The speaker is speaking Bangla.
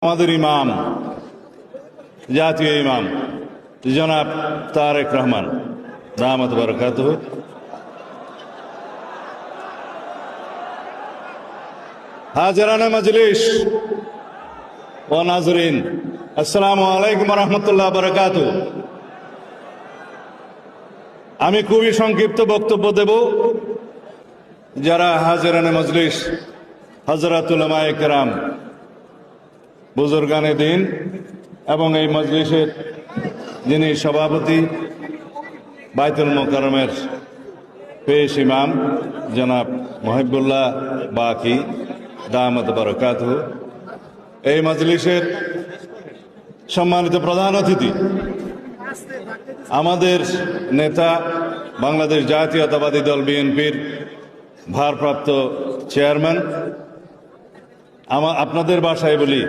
আমাদের ইমাম, জাতীয় ইমাম জনাব তারেক রহমান দামাত বারাকাতুহু, হাজিরানে মজলিস ও নাজরিন, আসসালামু আলাইকুম রহমতুল্লাহ বারাকাতুহু। আমি খুবই সংক্ষিপ্ত বক্তব্য দেব। যারা হাজিরানে মজলিস, হযরত উলামায়ে কেরাম, বুজুর্গানে দিন এবং এই মজলিসের যিনি সভাপতি বাইতুল মোকাররমের পেশ ইমাম জনাব মুহিবুল্লাহ বাকি দামাত বারাকাতুহু, এই মজলিসের সম্মানিত প্রধান অতিথি, আমাদের নেতা, বাংলাদেশ জাতীয়তাবাদী দল বিএনপির ভারপ্রাপ্ত চেয়ারম্যান, আপনাদের ভাষায় বলি